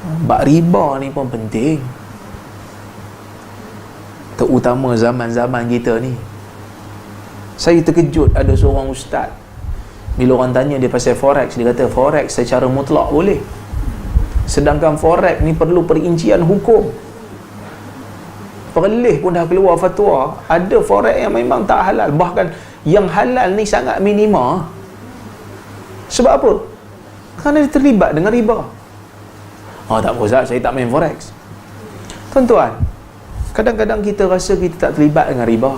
Bab riba ni pun penting, terutama zaman-zaman kita ni. Saya terkejut ada seorang ustaz, bila orang tanya dia pasal forex, dia kata forex secara mutlak boleh, sedangkan forex ni perlu perincian hukum. Perleh pun dah keluar fatwa, ada forex yang memang tak halal, bahkan yang halal ni sangat minima. Sebab apa? Kerana dia terlibat dengan riba. Oh tak apa Ustaz, saya tak main forex. Tuan-tuan, kadang-kadang kita rasa kita tak terlibat dengan riba,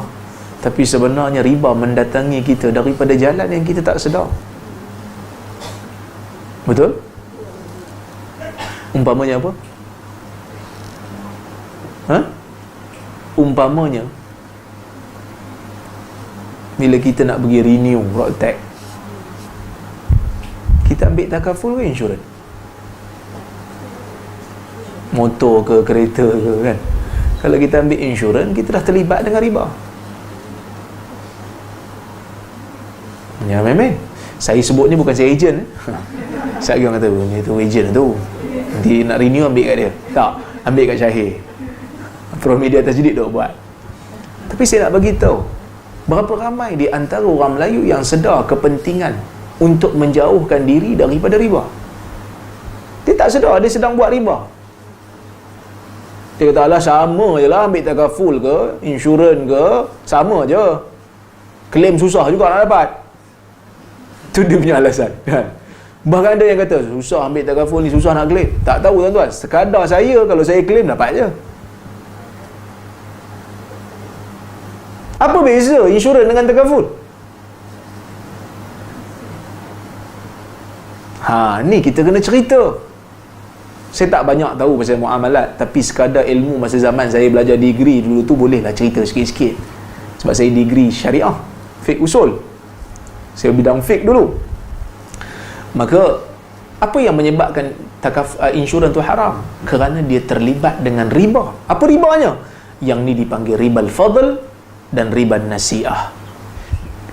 tapi sebenarnya riba mendatangi kita daripada jalan yang kita tak sedar. Betul? Umpamanya apa? Umpamanya bila kita nak pergi renew road tax, kita ambil takaful ke insurans? Motor ke kereta ke kan? Kalau kita ambil insurans, kita dah terlibat dengan riba. Ya memang. Saya sebut ni bukan saya ejen. Saya orang kata ni tu ejen tu. Nanti nak renew ambil kat dia. Tak, ambil kat Syahir. Promedia Tajdiid dok buat. Tapi saya nak bagi tahu, berapa ramai di antara orang Melayu yang sedar kepentingan untuk menjauhkan diri daripada riba. Dia tak sedar dia sedang buat riba. Dia kata alah sama je lah, ambil takaful ke insurans ke sama je, claim susah juga nak dapat. Tu dia punya alasan kan? Bahkan ada yang kata susah ambil takaful ni, susah nak claim. Tak tahu tuan-tuan, sekadar saya kalau saya claim dapat je. Apa beza insurans dengan takaful? Ni kita kena cerita. Saya tak banyak tahu pasal muamalat, tapi sekadar ilmu masa zaman saya belajar degree dulu tu bolehlah cerita sikit-sikit. Sebab saya degree syariah, fiqh usul. Saya bidang fiqh dulu. Maka apa yang menyebabkan insurans tu haram? Kerana dia terlibat dengan riba. Apa ribanya? Yang ni dipanggil ribal fadl dan riba nasi'ah.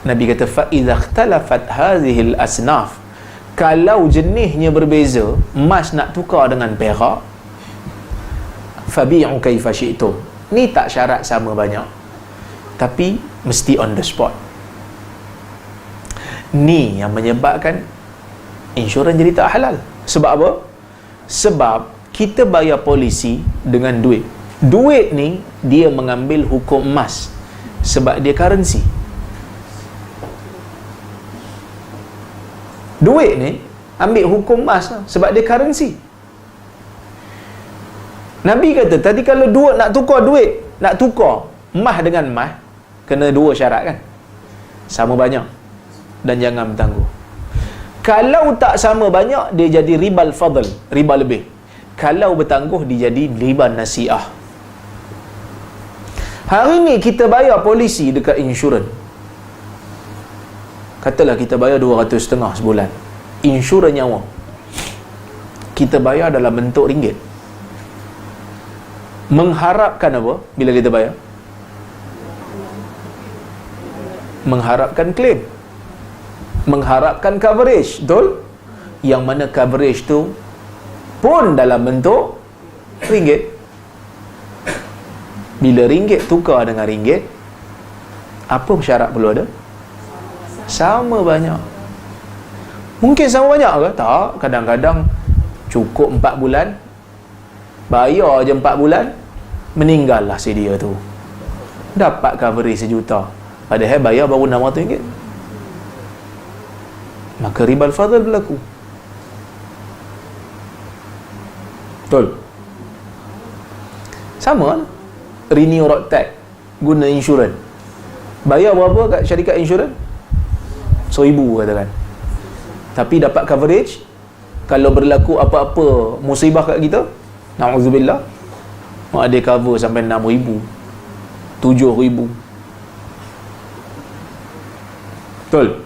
Nabi kata fa idza ikhtalafat hadhihi al-asnaf, kalau jenisnya berbeza, emas nak tukar dengan perak, fabi'u kaifa syi'tum. Ni tak syarat sama banyak, tapi mesti on the spot. Ni yang menyebabkan insurans jadi tak halal. Sebab apa? Sebab kita bayar polisi dengan duit. Duit ni dia mengambil hukum emas sebab dia currency. Duit ni ambil hukum emas sebab dia currency. Nabi kata tadi kalau nak tukar duit, nak tukar emas dengan emas, kena dua syarat kan? Sama banyak dan jangan bertangguh. Kalau tak sama banyak, dia jadi ribal fadl, riba lebih. Kalau bertangguh, dia jadi riba nasi'ah. Hari ni kita bayar polisi dekat insurans, katalah kita bayar 250 sebulan, insurans nyawa kita bayar dalam bentuk ringgit. Mengharapkan apa bila kita bayar? Mengharapkan claim, mengharapkan coverage, betul? Yang mana coverage tu pun dalam bentuk ringgit. Bila ringgit tukar dengan ringgit, apa syarat perlu ada? Sama banyak. Mungkin sama banyak ke? Tak. Kadang-kadang cukup 4 bulan, bayar je 4 bulan, meninggal lah si dia tu, dapat coverage 1 juta, padahal bayar baru RM600. Maka ribal fadl berlaku. Betul? Sama renew road tax guna insurans, bayar berapa kat syarikat insurans? 1,000 katakan, tapi dapat coverage kalau berlaku apa-apa musibah kat kita, na'udzubillah, ada cover sampai 6,000, 7,000. Betul?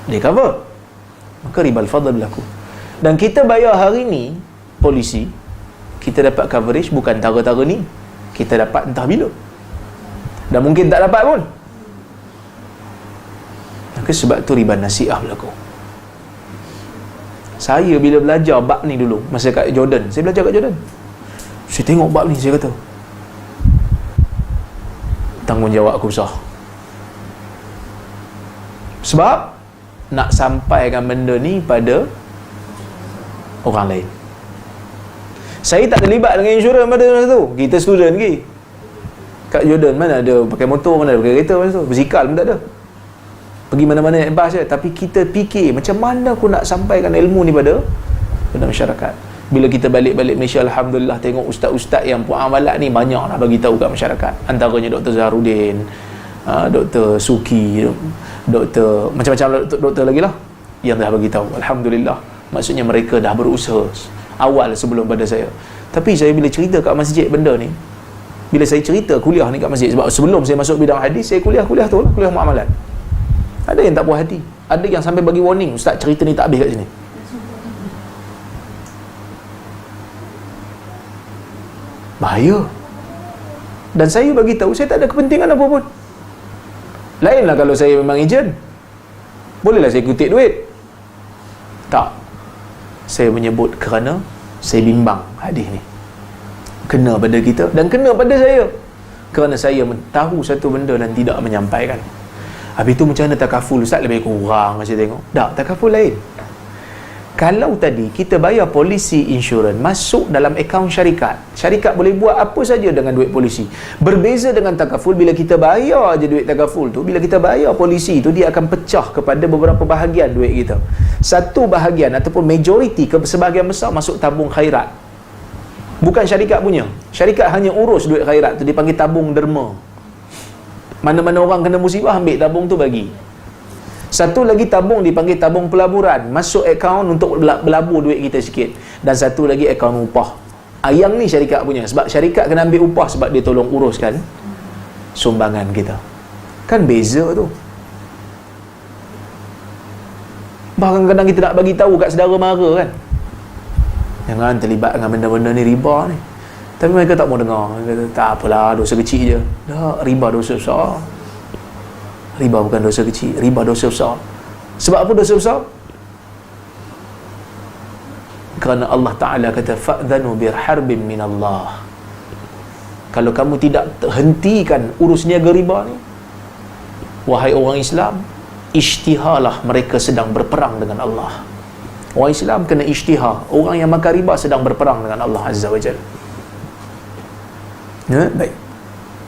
Dia cover, maka ribal fadl berlaku. Dan kita bayar hari ni polisi, kita dapat coverage bukan tara-tara ni, kita dapat entah bila, dan mungkin tak dapat pun. Maka sebab tu riba nasi'ah berlaku. Saya bila belajar bab ni dulu masa kat Jordan, saya belajar kat Jordan, saya tengok bab ni, saya kata tanggungjawab aku besar. Sebab nak sampaikan benda ni pada orang lain. Saya tak terlibat dengan insurans pada masa tu. Kita student lagi. Kat Jordan mana ada pakai motor, mana ada pakai kereta masa tu. Bersikal pun tak ada. Pergi mana-mana naik bas je. Tapi kita fikir macam mana aku nak sampaikan ilmu ni pada masyarakat. Bila kita balik-balik Malaysia, alhamdulillah, tengok ustaz-ustaz yang buat amalat ni banyak nak bagi tahu kat masyarakat. Antaranya Dr. Zaharuddin, Dr. Suki, Dr. macam-macam doktor lagi lah yang dah bagi tahu. Alhamdulillah. Maksudnya mereka dah berusaha awal sebelum pada saya. Tapi saya bila cerita kat masjid benda ni, bila saya cerita kuliah ni kat masjid, sebab sebelum saya masuk bidang hadis, saya kuliah tu lah, kuliah muamalat. Ada yang tak puas hati, ada yang sampai bagi warning, ustaz cerita ni tak habis kat sini. Bahaya. Dan saya bagi tahu saya tak ada kepentingan apa pun. Lainlah kalau saya memang ejen, bolehlah saya kutip duit. Tak. Saya menyebut kerana saya bimbang hadis ni kena pada kita dan kena pada saya, kerana saya tahu satu benda dan tidak menyampaikan. Habis tu macam mana takaful, ustaz? Lebih kurang saya tengok. Tak, takaful lain. Kalau tadi kita bayar polisi insurans masuk dalam akaun syarikat, syarikat boleh buat apa saja dengan duit polisi. Berbeza dengan takaful, bila kita bayar je duit takaful tu, bila kita bayar polisi tu, dia akan pecah kepada beberapa bahagian duit kita. Satu bahagian ataupun majoriti, sebahagian besar masuk tabung khairat. Bukan syarikat punya. Syarikat hanya urus duit khairat tu, dipanggil tabung derma. Mana-mana orang kena musibah, ambil tabung tu bagi. Satu lagi tabung dipanggil tabung pelaburan, masuk akaun untuk berlabur duit kita sikit. Dan satu lagi akaun upah. Yang ni syarikat punya, sebab syarikat kena ambil upah sebab dia tolong uruskan sumbangan kita. Kan beza tu. Bahkan kadang kita nak bagi tahu kat saudara mara kan, jangan terlibat dengan benda-benda ni, riba ni. Tapi mereka tak mau dengar. Mereka kata, tak apalah, dosa kecil je. Tak, riba dosa besar. Riba bukan dosa kecil, riba dosa besar. Sebab apa dosa besar? Kerana Allah Ta'ala kata, fa'dhanu birharbin minallah. Kalau kamu tidak hentikan urus niaga riba ni, wahai orang Islam, isytiharlah mereka sedang berperang dengan Allah. Orang Islam kena isytihar. Orang yang makan riba sedang berperang dengan Allah Azza wa Jalla. Ya, baik.